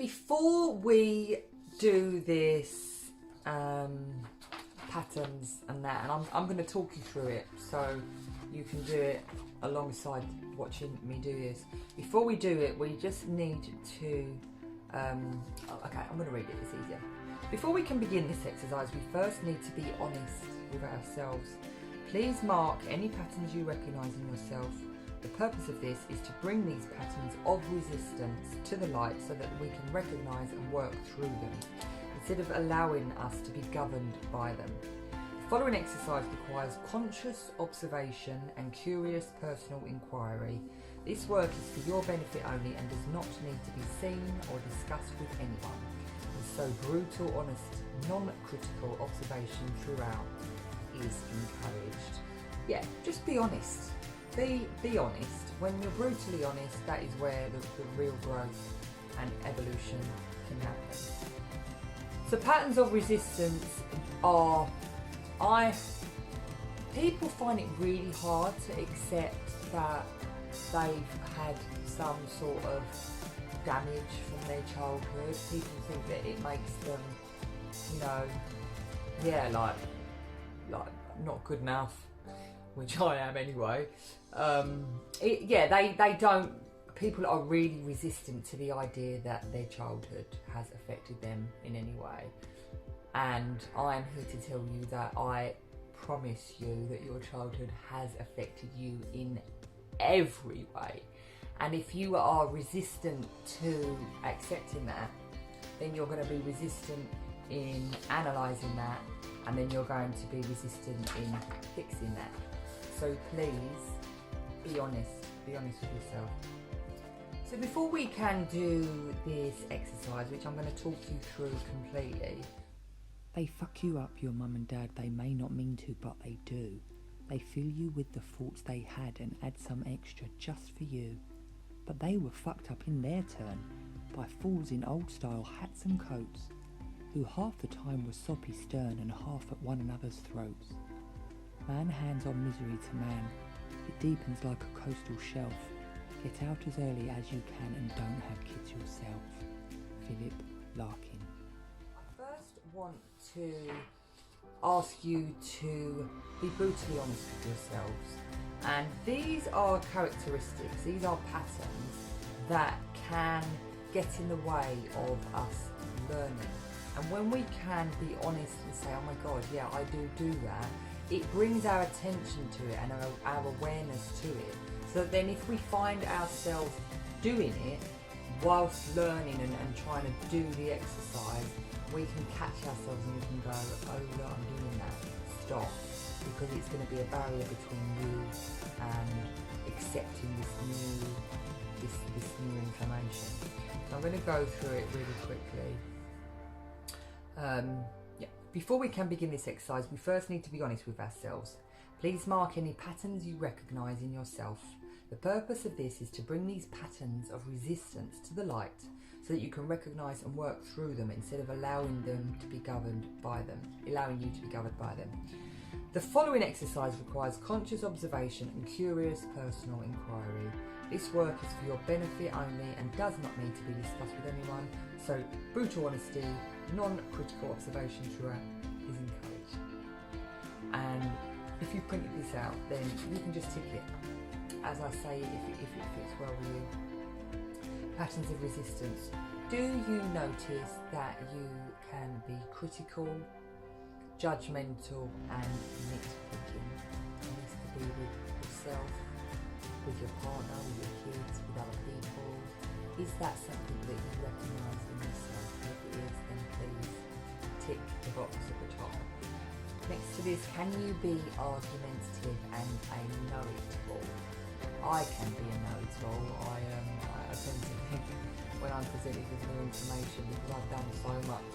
Before we do this patterns and that, and I'm going to talk you through it so you can do it alongside watching me do this. Before we do it, we just need to okay, I'm going to read it, it's easier. Before we can begin this exercise, we first need to be honest with ourselves. Please mark any patterns you recognise in yourself. The purpose of this is to bring these patterns of resistance to the light so that we can recognise and work through them, instead of allowing us to be governed by them. The following exercise requires conscious observation and curious personal inquiry. This work is for your benefit only and does not need to be seen or discussed with anyone. And so brutal, honest, non-critical observation throughout is encouraged. Yeah, just be honest. Be honest. When you're brutally honest, that is where the real growth and evolution can happen. So patterns of resistance are, people find it really hard to accept that they've had some sort of damage from their childhood. People think that it makes them, you know, yeah, like not good enough, which I am anyway. They don't. People are really resistant to the idea that their childhood has affected them in any way, and I am here to tell you that I promise you that your childhood has affected you in every way. And if you are resistant to accepting that, then you're going to be resistant in analysing that, and then you're going to be resistant in fixing that. So please be honest with yourself. So before we can do this exercise, which I'm going to talk you through completely, they fuck you up, your mum and dad. They may not mean to, but they do. They fill you with the thoughts they had and add some extra just for you. But they were fucked up in their turn by fools in old style hats and coats, who half the time were soppy stern and half at one another's throats. Man hands on misery to man. It deepens like a coastal shelf. Get out as early as you can and don't have kids yourself. Philip Larkin. I first want to ask you to be brutally honest with yourselves. And these are characteristics, these are patterns that can get in the way of us learning. And when we can be honest and say, oh my God, yeah, I do that, it brings our attention to it and our awareness to it. So then if we find ourselves doing it whilst learning and trying to do the exercise, we can catch ourselves and we can go, oh look, I'm doing that, stop. Because it's going to be a barrier between you and accepting this new information. So I'm going to go through it really quickly. Before we can begin this exercise, we first need to be honest with ourselves. Please mark any patterns you recognise in yourself. The purpose of this is to bring these patterns of resistance to the light so that you can recognise and work through them instead of allowing you to be governed by them. The following exercise requires conscious observation and curious personal inquiry. This work is for your benefit only and does not need to be discussed with anyone, so brutal honesty, non-critical observation throughout is encouraged. And if you printed this out, then you can just tick it. As I say, if it fits well with you. Patterns of resistance. Do you notice that you can be critical, judgmental and nitpicking? It needs to be with yourself, with your partner, with your kids, with other people. Is that something that you recognise in yourself? If it is, then please tick the box at the top. Next to this, can you be argumentative and a know-it-all? I can be a know-it-all. I tend to think when I'm presented with new information, because I've done so much.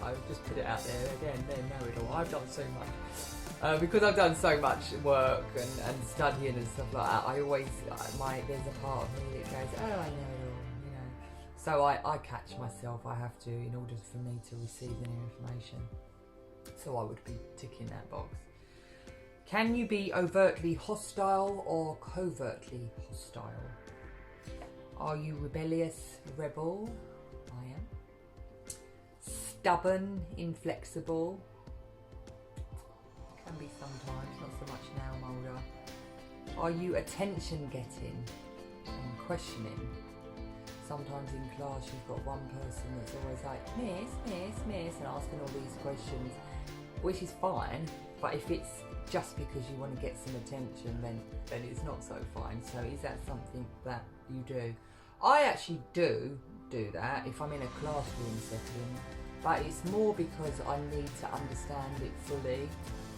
I'll just put it out there again, they're know-it-all. I've done so much. Because I've done so much work and studying and stuff like that, I always, there's a part of me that goes, oh, I know it all, you know. So I catch myself, I have to, in order for me to receive the new information. So I would be ticking that box. Can you be overtly hostile or covertly hostile? Are you rebellious, rebel? I am. Stubborn, inflexible? Can be sometimes, not so much now, I'm older. Are you attention getting and questioning? Sometimes in class you've got one person that's always like, miss, and asking all these questions, which is fine, but if it's just because you want to get some attention, then it's not so fine. So is that something that you do? I actually do that if I'm in a classroom setting, but it's more because I need to understand it fully.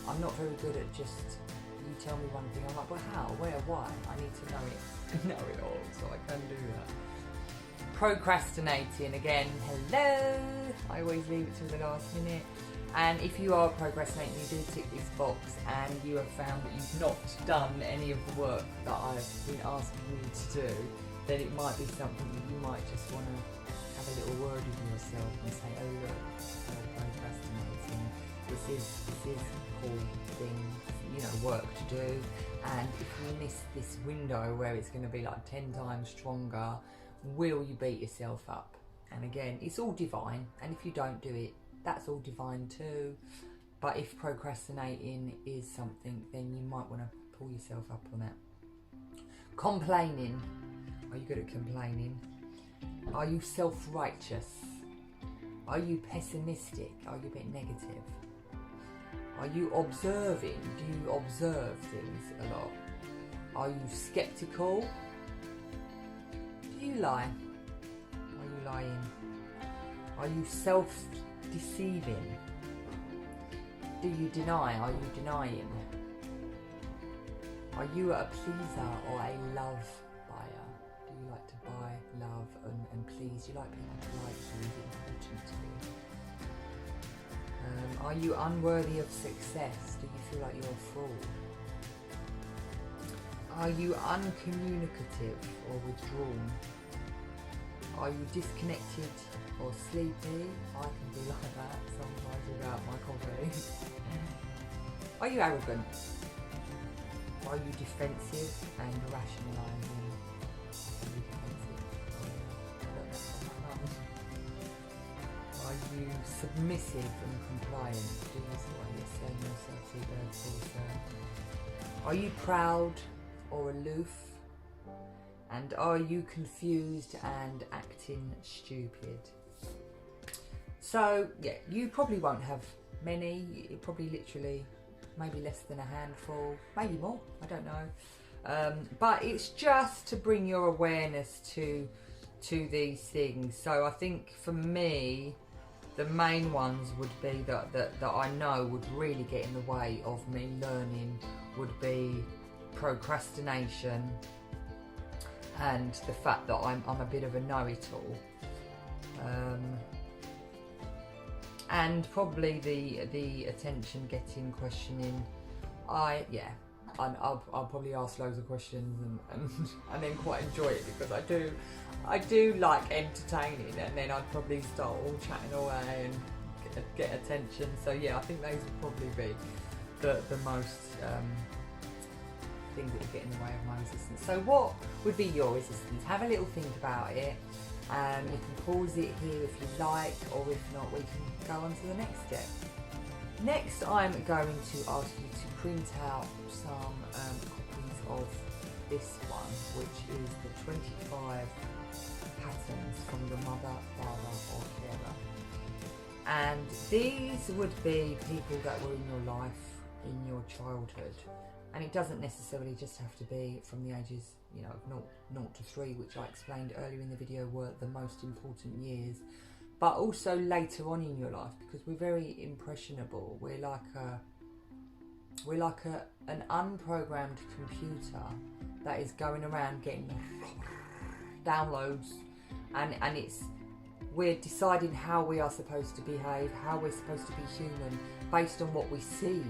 I'm not very good at just, you tell me one thing, I'm like, well, how, where, why? I need to know it all, so I can do that. Procrastinating, again, hello. I always leave it till the last minute. And if you are procrastinating, you do tick this box and you have found that you've not done any of the work that I've been asking you to do, then it might be something that you might just want to have a little word with yourself and say, oh look, I'm procrastinating. This is cool thing, work to do. And if you miss this window where it's going to be like 10 times stronger, will you beat yourself up? And again, it's all divine, and if you don't do it, that's all divine too. But if procrastinating is something, then you might want to pull yourself up on it. Complaining. Are you good at complaining? Are you self-righteous? Are you pessimistic? Are you a bit negative? Are you observing? Do you observe things a lot? Are you skeptical? Do you lie? Are you lying? Are you self-deceiving? Do you deny? Are you denying? Are you a pleaser or a love buyer? Do you like to buy, love and please? Do you like people to like you? Is it important to you? Are you unworthy of success? Do you feel like you're a fraud? Are you uncommunicative or withdrawn? Are you disconnected or sleepy? I can be like that sometimes without my coffee. Are you arrogant? Are you defensive and rationalising? Are you defensive? I learned that from my mum. Are you submissive and compliant? Do you see what you're saying yourself to birds also? Are you proud or aloof? And are you confused and acting stupid? So yeah, you probably won't have many. You probably literally maybe less than a handful, maybe more, I don't know. But it's just to bring your awareness to these things. So I think for me, the main ones would be that I know would really get in the way of me learning would be procrastination and the fact that I'm a bit of a know-it-all. And probably the attention getting, questioning. I'll probably ask loads of questions and then quite enjoy it because I do like entertaining, and then I'd probably start all chatting away and get attention. So yeah, I think those would probably be the most things that would get in the way of my resistance. So what would be your resistance? Have a little think about it. You can pause it here if you like, or if not, we can go on to the next step. Next, I'm going to ask you to print out some copies of this one, which is the 25 patterns from the mother, father, or carer. And these would be people that were in your life in your childhood. And it doesn't necessarily just have to be from the ages, of 0 to 3, which I explained earlier in the video were the most important years, but also later on in your life, because we're very impressionable. We're like an unprogrammed computer that is going around getting downloads, and we're deciding how we are supposed to behave, how we're supposed to be human, based on what we see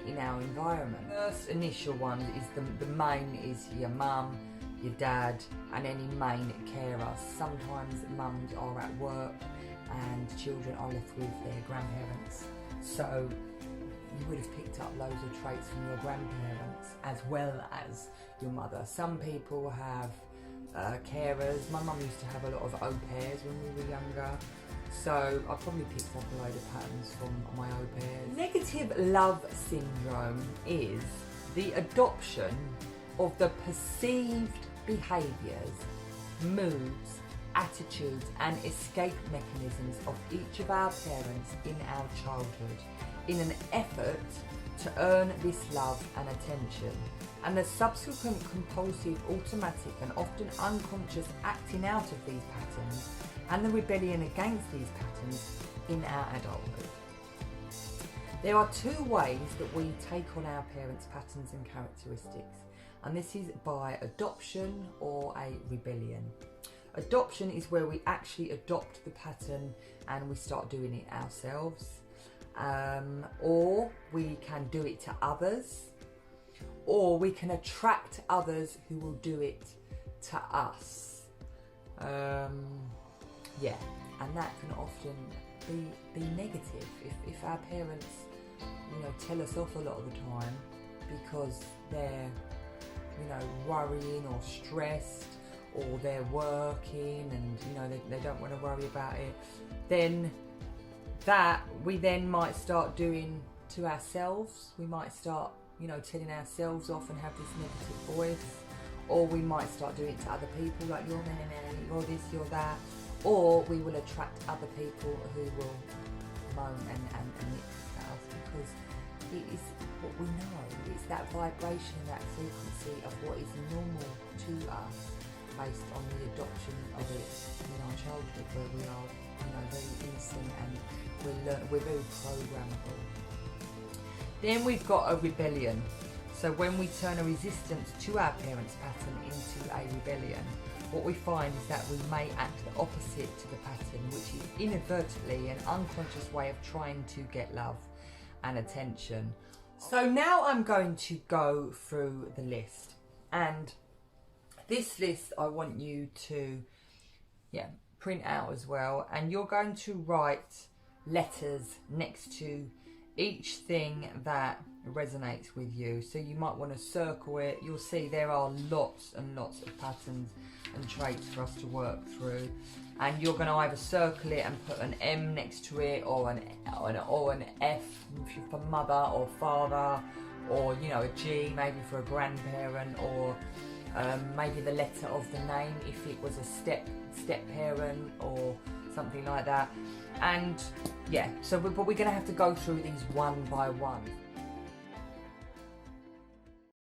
in our environment. The first initial one is the main is your mum, your dad, and any main carer. Sometimes mums are at work and children are left with their grandparents. So you would have picked up loads of traits from your grandparents as well as your mother. Some people have carers. My mum used to have a lot of au pairs when we were younger, so I probably picked up a load of patterns from my au pairs. Negative love syndrome is the adoption of the perceived behaviours, moods, attitudes and escape mechanisms of each of our parents in our childhood in an effort to earn this love and attention, and the subsequent compulsive, automatic and often unconscious acting out of these patterns and the rebellion against these patterns in our adulthood. There are two ways that we take on our parents' patterns and characteristics, and this is by adoption or a rebellion. Adoption is where we actually adopt the pattern and we start doing it ourselves, or we can do it to others, or we can attract others who will do it to us. Yeah, and that can often be negative if our parents, you know, tell us off a lot of the time because they're, you know, worrying or stressed, or they're working and, you know, they don't want to worry about it, then that we then might start doing to ourselves. We might start, you know, telling ourselves off and have this negative voice, or we might start doing it to other people, like you're you're this, you're that, or we will attract other people who will moan and nit at us, because it is what we know. It's that vibration, that frequency of what is normal to us, based on the adoption of it in our childhood, where we are, you know, very innocent and we're very programmable. Then we've got a rebellion. So when we turn a resistance to our parents' pattern into a rebellion, what we find is that we may act the opposite to the pattern, which is inadvertently an unconscious way of trying to get love and attention. So now I'm going to go through the list, and this list I want you to print out as well, and you're going to write letters next to each thing that resonates with you. So you might want to circle it. You'll see there are lots and lots of patterns and traits for us to work through, and you're going to either circle it and put an M next to it, or an F for mother or father, or, you know, a G maybe for a grandparent, or maybe the letter of the name if it was a step parent or something like that. And yeah, so we're going to have to go through these one by one.